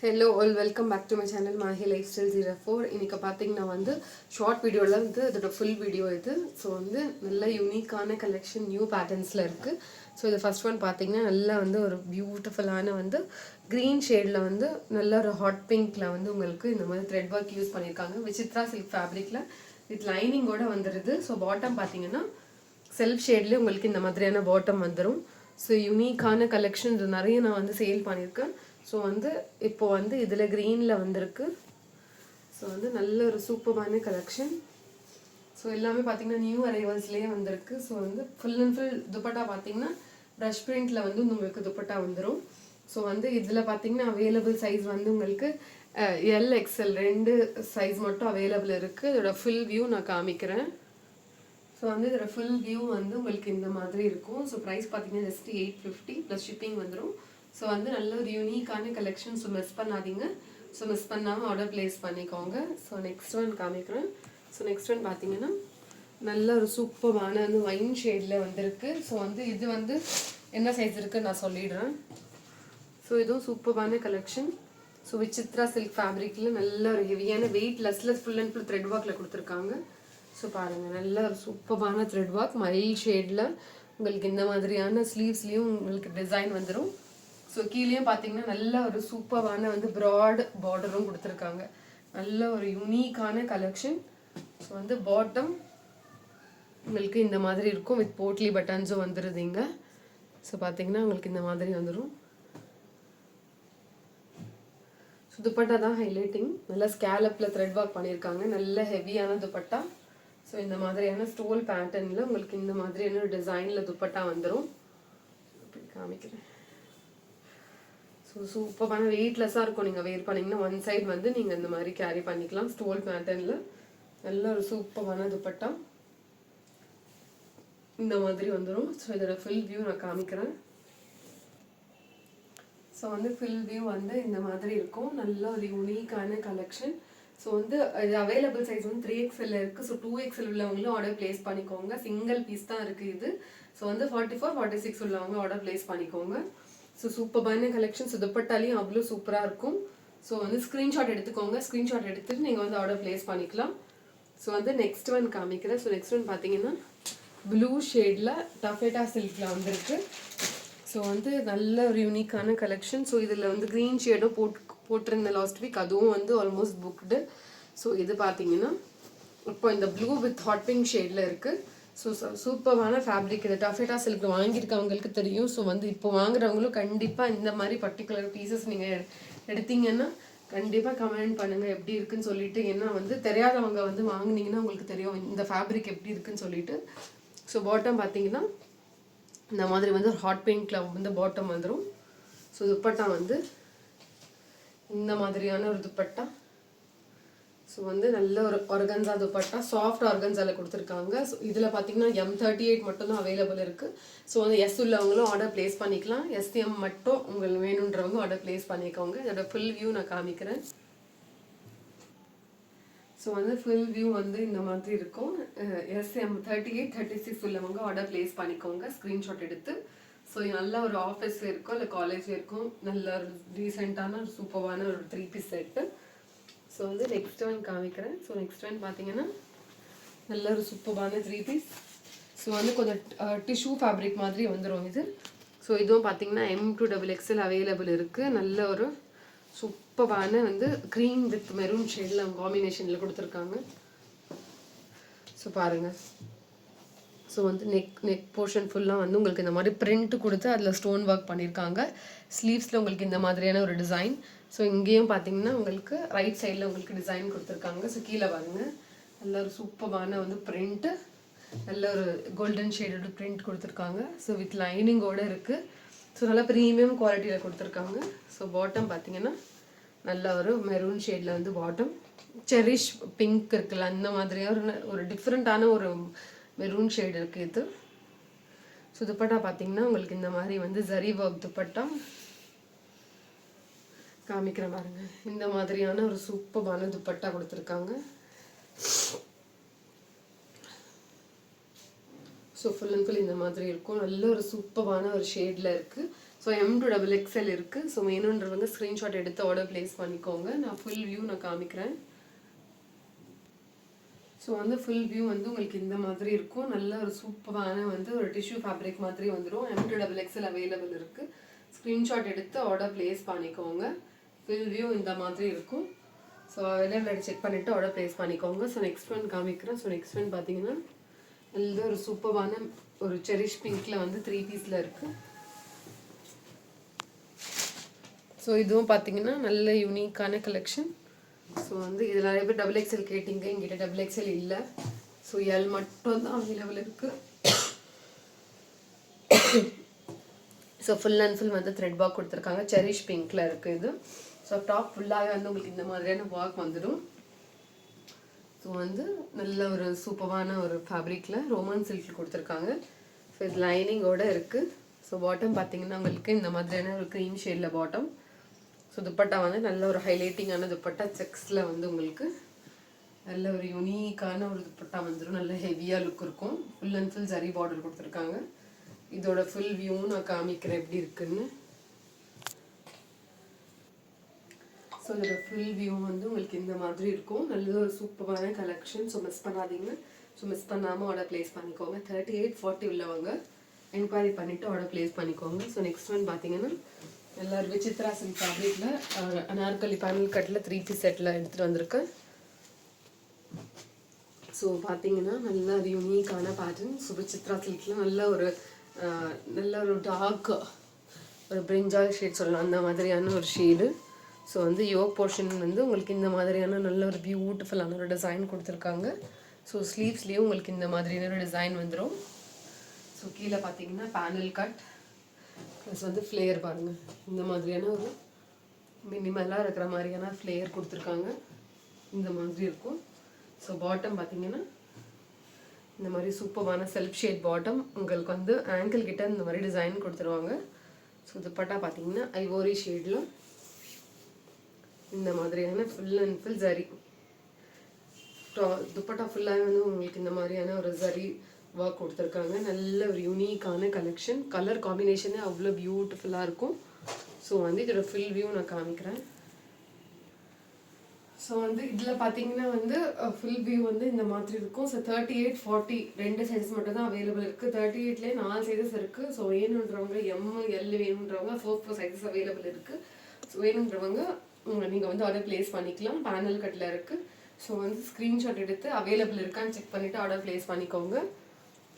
Hello all welcome back to my channel Mahi lifestyle 04. இன்றைக்கி பார்த்தீங்கன்னா வந்து ஷார்ட் வீடியோவில் வந்து இதோட ஃபுல் வீடியோ இது. ஸோ வந்து நல்ல யூனிக்கான கலெக்ஷன் நியூ பேட்டர்ன்ஸில் இருக்குது. ஸோ இது ஃபர்ஸ்ட் ஒன் பார்த்தீங்கன்னா நல்லா வந்து ஒரு பியூட்டிஃபுல்லான வந்து க்ரீன் ஷேடில் வந்து நல்ல ஒரு ஹாட் பிங்க்கில் வந்து உங்களுக்கு இந்த மாதிரி த்ரெட் ஒர்க் யூஸ் பண்ணியிருக்காங்க. விசித்ரா சில்க் ஃபேப்ரிக்கில் வித் லைனிங்கோட வந்துடுது. ஸோ பாட்டம் பார்த்தீங்கன்னா செல்ஃப் ஷேட்லேயே உங்களுக்கு இந்த மாதிரியான பாட்டம் வந்துடும். ஸோ யூனிக்கான கலெக்ஷன் இது நிறைய நான் வந்து சேல் பண்ணியிருக்கேன். ஸோ வந்து இப்போ வந்து இதில் க்ரீனில் வந்திருக்கு. ஸோ வந்து நல்ல ஒரு சூப்பரான கலெக்ஷன். ஸோ எல்லாமே பார்த்தீங்கன்னா நியூ அரைவல்ஸ்லேயே வந்திருக்கு. ஸோ வந்து ஃபுல் அண்ட் ஃபுல் துப்பட்டா பார்த்தீங்கன்னா ப்ரஷ் பிரிண்டில் வந்து உங்களுக்கு துப்பட்டா வந்துடும். ஸோ வந்து இதில் பார்த்தீங்கன்னா அவைலபிள் சைஸ் வந்து உங்களுக்கு எல்எக்ஸ்எல் 2 சைஸ் மட்டும் அவைலபிள் இருக்குது. இதோட ஃபுல் வியூ நான் காமிக்கிறேன். ஸோ வந்து இதோட ஃபுல் வியூ வந்து உங்களுக்கு இந்த மாதிரி இருக்கும். ஸோ ப்ரைஸ் பார்த்தீங்கன்னா ஜஸ்ட் 850 ப்ளஸ் ஷிப்பிங் வந்துடும். ஸோ வந்து நல்ல ஒரு யூனிக்கான கலெக்ஷன். ஸோ மிஸ் பண்ணாதீங்க. ஸோ மிஸ் பண்ணாமல் ஆர்டர் ப்ளேஸ் பண்ணிக்கோங்க. ஸோ நெக்ஸ்ட் ஒன் காமிக்கிறேன். ஸோ நெக்ஸ்ட் ஒன் பார்த்தீங்கன்னா நல்ல ஒரு சூப்பரான வந்து ஒயின் ஷேடில் வந்திருக்கு. ஸோ வந்து இது வந்து என்ன சைஸ் இருக்குன்னு நான் சொல்லிடுறேன். ஸோ இதுவும் சூப்பரான கலெக்ஷன். ஸோ விசித்ரா சில்க் ஃபேப்ரிக்கில் நல்ல ஒரு ஹெவியான வெயிட் லெஸ்ல ஃபுல் அண்ட் ஃபுல் த்ரெட் ஒர்க்கில் கொடுத்துருக்காங்க. ஸோ பாருங்கள் நல்ல ஒரு சூப்பரான த்ரெட் ஒர்க் மைல் ஷேடில் உங்களுக்கு இந்த மாதிரியான ஸ்லீவ்ஸ்லேயும் உங்களுக்கு டிசைன் வந்துடும். ஸோ கீழேயும் பார்த்தீங்கன்னா நல்ல ஒரு சூப்பரான வந்து ப்ராட் பார்டரும் கொடுத்துருக்காங்க. நல்ல ஒரு யூனிக்கான கலெக்ஷன். ஸோ வந்து பாட்டம் உங்களுக்கு இந்த மாதிரி இருக்கும் வித் போட்லி பட்டன்ஸும் வந்துடுதுங்க. ஸோ பார்த்தீங்கன்னா உங்களுக்கு இந்த மாதிரி வந்துடும். ஸோ துப்பட்டா தான் ஹைலைட்டிங். நல்லா ஸ்கேலப்பில் த்ரெட் ஒர்க் பண்ணியிருக்காங்க. நல்ல ஹெவியான துப்பட்டா. ஸோ இந்த மாதிரியான ஸ்டோல் பேட்டர்னில் உங்களுக்கு இந்த மாதிரியான டிசைனில் துப்பட்டா வந்துடும். அப்படி காமிக்கிறேன். ஸோ சூப்பரான வெயிட்லெஸ்ஸாக இருக்கும். நீங்கள் வேர் பண்ணிங்கன்னா ஒன் சைட் வந்து நீங்கள் இந்த மாதிரி கேரி பண்ணிக்கலாம். ஸ்டோல் பேட்டர்னில் நல்ல ஒரு சூப்பரான துப்பட்டா இந்த மாதிரி வந்துடும். ஸோ இதோட ஃபுல் வியூ நான் காமிக்கிறேன். ஸோ வந்து ஃபுல் வியூ வந்து இந்த மாதிரி இருக்கும். நல்ல ஒரு யூனிக்கான கலெக்ஷன். ஸோ வந்து இது அவைலபிள் சைஸ் வந்து 3XL இருக்குது. ஸோ 2XL உள்ளவங்களும் ஆர்டர் ப்ளேஸ் பண்ணிக்கோங்க. சிங்கிள் பீஸ் தான் இருக்குது இது. ஸோ வந்து 44, 46 உள்ளவங்க ஆர்டர் ப்ளேஸ் பண்ணிக்கோங்க. ஸோ சூப்பரான கலெக்ஷன். ஸோ துப்பட்டாலையும் அவ்வளோ சூப்பராக இருக்கும். ஸோ வந்து ஸ்க்ரீன்ஷாட் எடுத்துக்கோங்க. ஸ்க்ரீன்ஷாட் எடுத்துகிட்டு நீங்கள் வந்து ஆர்டர் ப்ளேஸ் பண்ணிக்கலாம். ஸோ வந்து நெக்ஸ்ட் ஒன் காமிக்கிறேன். ஸோ நெக்ஸ்ட் ஒன் பார்த்தீங்கன்னா ப்ளூ ஷேடில் டஃபேட்டா சில்கில் வந்துருக்கு. ஸோ வந்து நல்ல ஒரு யூனிக்கான கலெக்ஷன். ஸோ இதில் வந்து க்ரீன் ஷேடும் போட்டிருந்தேன் லாஸ்ட் வீக். அதுவும் வந்து ஆல்மோஸ்ட் புக்டு. ஸோ இது பார்த்தீங்கன்னா இப்போ இந்த ப்ளூ வித் ஹாட் பிங்க் ஷேடில் இருக்குது. ஸோ சூப்பரான ஃபேப்ரிக். இது டஃபேட்டா சில்க் வாங்கியிருக்கவங்களுக்கு தெரியும். ஸோ வந்து இப்போ வாங்குறவங்களும் கண்டிப்பாக இந்த மாதிரி பர்டிகுலர் பீசஸ் நீங்கள் எடுத்தீங்கன்னா கண்டிப்பாக கமெண்ட் பண்ணுங்கள் எப்படி இருக்குன்னு சொல்லிட்டு. ஏன்னா வந்து தெரியாதவங்க வந்து வாங்கினீங்கன்னா உங்களுக்கு தெரியும் இந்த ஃபேப்ரிக் எப்படி இருக்குன்னு சொல்லிட்டு. ஸோ பாட்டம் பார்த்தீங்கன்னா இந்த மாதிரி வந்து ஹாட் பிங்க்ல வந்து பாட்டம் வந்துடும். ஸோ துப்பட்டா வந்து இந்த மாதிரியான ஒரு துப்பட்டா. ஸோ வந்து நல்ல ஒரு ஆர்கன்ஸா துப்பட்டா, சாஃப்ட் ஆர்கன்ஸாவில் கொடுத்துருக்காங்க. ஸோ இதில் பார்த்தீங்கன்னா M38 மட்டும்தான் அவைலபிள் இருக்குது. ஸோ வந்து எஸ் உள்ளவங்களும் ஆர்டர் ப்ளேஸ் பண்ணிக்கலாம். SM மட்டும் உங்களுக்கு வேணுன்றவங்க ஆர்டர் ப்ளேஸ் பண்ணிக்கோங்க. இதோட ஃபுல் வியூ நான் காமிக்கிறேன். ஸோ வந்து ஃபுல் வியூ வந்து இந்த மாதிரி இருக்கும். SM38, 36 உள்ளவங்க ஆர்டர் ப்ளேஸ் பண்ணிக்கோங்க ஸ்க்ரீன்ஷாட் எடுத்து. ஸோ நல்ல ஒரு ஆஃபீஸ் இருக்கும் இல்லை காலேஜ் இருக்கும். நல்ல ஒரு ரீசெண்டான ஒரு சூப்பரான ஒரு 3 பீஸ் செட்டு. ஸோ வந்து நெக்ஸ்ட் ஒன் காமிக்கிறேன். ஸோ நெக்ஸ்ட் ஒன் பார்த்தீங்கன்னா நல்ல ஒரு சூப்பரான 3 பீஸ். ஸோ வந்து கொஞ்சம் டிஷ்யூ ஃபேப்ரிக் மாதிரி வந்துடும் இது. ஸோ இதுவும் பார்த்தீங்கன்னா M to XXL அவைலபிள் இருக்குது. நல்ல ஒரு சூப்பரான வந்து க்ரீன் வித் மெரூன் ஷேடில் காம்பினேஷனில் கொடுத்துருக்காங்க. ஸோ பாருங்கள். ஸோ வந்து நெக் போர்ஷன் ஃபுல்லாக வந்து உங்களுக்கு இந்த மாதிரி பிரிண்ட் கொடுத்து அதில் ஸ்டோன் ஒர்க் பண்ணியிருக்காங்க. ஸ்லீவ்ஸில் உங்களுக்கு இந்த மாதிரியான ஒரு டிசைன். ஸோ இங்கேயும் பார்த்தீங்கன்னா உங்களுக்கு ரைட் சைடில் உங்களுக்கு டிசைன் கொடுத்துருக்காங்க. ஸோ கீழே பாருங்கள் நல்ல ஒரு சூப்பரான வந்து பிரிண்ட்டு, நல்ல ஒரு கோல்டன் ஷேடோட பிரிண்ட் கொடுத்துருக்காங்க. ஸோ வித் லைனிங்கோடு இருக்குது. ஸோ நல்லா ப்ரீமியம் குவாலிட்டியில் கொடுத்துருக்காங்க. ஸோ பாட்டம் பார்த்தீங்கன்னா நல்ல ஒரு மெரூன் ஷேடில் வந்து பாட்டம், செரிஷ் பிங்க் இருக்குல்ல அந்த மாதிரியான ஒரு டிஃப்ரெண்ட்டான ஒரு மெரூன் ஷேடு இருக்குது இது. ஸோ துப்பட்டா பார்த்தீங்கன்னா உங்களுக்கு இந்த மாதிரி வந்து ஜரி ஒர்க் துப்பட்டா காமிக்கிற பாருங்க. இந்த மாதிரியான ஒரு சூப்பரான துப்பட்டா கொடுத்துருக்காங்க. ஸோ ஃபுல் அண்ட் ஃபுல் இந்த மாதிரி இருக்கும். நல்ல ஒரு சூப்பரான ஒரு ஷேடில் இருக்குது. ஸோ M2XXL இருக்குது. ஸோ வேணுன்றவங்க ஸ்க்ரீன்ஷாட் எடுத்து ஆர்டர் ப்ளேஸ் பண்ணிக்கோங்க. நான் ஃபுல் வியூ நான் காமிக்கிறேன். ஸோ வந்து ஃபுல் வியூ வந்து உங்களுக்கு இந்த மாதிரி இருக்கும். நல்ல ஒரு சூப்பரான வந்து ஒரு டிஷ்யூ ஃபேப்ரிக் மாதிரி வந்துடும். M2XXL அவைலபிள் இருக்குது. ஸ்க்ரீன்ஷாட் எடுத்து ஆர்டர் ப்ளேஸ் பண்ணிக்கோங்க. ஃபுல் வியூ இந்த மாதிரி இருக்கும். ஸோ அவைலபிள் செக் பண்ணிவிட்டு ஆர்டர் ப்ளேஸ் பண்ணிக்கோங்க. ஸோ நெக்ஸ்ட் ஒன் காமிக்கிறேன். ஸோ நெக்ஸ்ட் ஒன் பார்த்தீங்கன்னா நல்ல ஒரு சூப்பரான ஒரு செரிஷ் பிங்க்கில் வந்து 3 பீஸில் இருக்குது. ஸோ இதுவும் பார்த்தீங்கன்னா நல்ல யூனிக்கான கலெக்ஷன். ஸோ வந்து இதில் நிறைய பேர் XXL கேட்டிங்க. எங்கிட்ட XXL இல்லை. ஸோ L மட்டும் தான் அவைலபிள் இருக்குது. ஸோ ஃபுல் அண்ட் ஃபுல் வந்து த்ரெட் ஒர்க் கொடுத்துருக்காங்க. செரிஷ் பிங்க்கில் இருக்குது இது. ஸோ டாப் ஃபுல்லாகவே வந்து உங்களுக்கு இந்த மாதிரியான ஒர்க் வந்துடும். ஸோ வந்து நல்ல ஒரு சூப்பரான ஒரு ஃபேப்ரிக்கில் ரோமன் சில்க் கொடுத்துருக்காங்க. ஸோ இது லைனிங்கோடு இருக்குது. ஸோ பாட்டம் பார்த்தீங்கன்னா உங்களுக்கு இந்த மாதிரியான ஒரு க்ரீம் ஷேடில் பாட்டம். ஸோ துப்பட்டா வந்து நல்ல ஒரு ஹைலைட்டிங்கான துப்பட்டா செக்ஸில் வந்து உங்களுக்கு நல்ல ஒரு யூனிக்கான ஒரு துப்பட்டா வந்துடும். நல்ல ஹெவியாக லுக் இருக்கும். Full and full zari border கொடுத்துருக்காங்க. இதோட ஃபுல் வியூவும் நான் காமிக்கிறேன் எப்படி இருக்குன்னு. ஸோ இதோட ஃபுல் வியூ வந்து உங்களுக்கு இந்த மாதிரி இருக்கும். நல்ல ஒரு சூப்பரான கலெக்ஷன். ஸோ மிஸ் பண்ணாதீங்க. ஸோ மிஸ் பண்ணாமல் ஆர்டர் ப்ளேஸ் பண்ணிக்கோங்க. 3840 உள்ளவங்க என்கொயரி பண்ணிவிட்டு ஆர்டர் ப்ளேஸ் பண்ணிக்கோங்க. ஸோ நெக்ஸ்ட் ஒன் பார்த்தீங்கன்னா எல்லாரும் விசித்ரா சில்க் ஃபேப்ரிக்கில் அனார்கலி பேனல் கட்டில் 3 பீஸ் செட்டில் எடுத்துகிட்டு வந்திருக்கேன். ஸோ பார்த்தீங்கன்னா நல்ல ஒரு யூனிக்கான பேட்டர்ன். ஸோ விசித்ரா சில்கில் நல்ல ஒரு டார்க் ஒரு பிரிஞ்சால் ஷேட் சொல்லலாம், அந்த மாதிரியான ஒரு ஷேடு. ஸோ வந்து யோக் போர்ஷன் வந்து உங்களுக்கு இந்த மாதிரியான நல்ல ஒரு பியூட்டிஃபுல்லான ஒரு டிசைன் கொடுத்துருக்காங்க. ஸோ ஸ்லீவ்ஸ்லேயும் உங்களுக்கு இந்த மாதிரியான ஒரு டிசைன் வந்துடும். ஸோ கீழே பார்த்தீங்கன்னா பேனல் கட் ப்ளஸ் வந்து ஃப்ளேயர் பாருங்கள். இந்த மாதிரியான ஒரு மினிமலாக இருக்கிற மாதிரியான ஃப்ளேயர் கொடுத்துருக்காங்க. இந்த மாதிரி இருக்கும். ஸோ பாட்டம் பார்த்தீங்கன்னா இந்த மாதிரி சூப்பரான செல்ஃப் ஷேட் பாட்டம். உங்களுக்கு வந்து ஆங்கிள் கிட்ட இந்த மாதிரி டிசைன் கொடுத்துருவாங்க. ஸோ துப்பட்டா பார்த்தீங்கன்னா ஐவோரி ஷேடில் இந்த மாதிரியான full and full zari dupatta ஃபுல்லாகவே வந்து உங்களுக்கு இந்த மாதிரியான ஒரு ஜரி ஒர்க் கொடுத்துருக்காங்க. நல்ல ஒரு யூனிக்கான கலெக்ஷன். கலர் காம்பினேஷனே அவ்வளோ பியூட்டிஃபுல்லாக இருக்கும். ஸோ வந்து இதோட ஃபுல் வியூ நான் காமிக்கிறேன். ஸோ வந்து இதில் பார்த்தீங்கன்னா வந்து ஃபுல் வியூ வந்து இந்த மாதிரி இருக்கும். ஸோ 3840 2 சைஸஸ் மட்டும் தான் அவைலபிள் இருக்குது. 38லேயே 4 சைஸஸ் இருக்குது. ஸோ வேணுன்றவங்க ML வேணுன்றவங்க 4 சைஸஸ் அவைலபிள் இருக்குது. ஸோ வேணுன்றவங்க நீங்கள் வந்து ஆர்டர் ப்ளேஸ் பண்ணிக்கலாம். பேனல் கட்டில் இருக்குது. ஸோ வந்து ஸ்க்ரீன்ஷாட் எடுத்து அவைலபிள் இருக்கான்னு செக் பண்ணிவிட்டு ஆர்டர் ப்ளேஸ் பண்ணிக்கோங்க.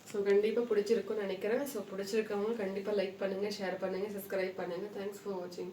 ஸோ கண்டிப்பாக பிடிச்சிருக்குன்னு நினைக்கிறேன். ஸோ பிடிச்சிருக்கவங்க கண்டிப்பாக லைக் பண்ணுங்கள், ஷேர் பண்ணுங்கள், சப்ஸ்கிரைப் பண்ணுங்கள். தேங்க்ஸ் ஃபார் வாட்சிங்.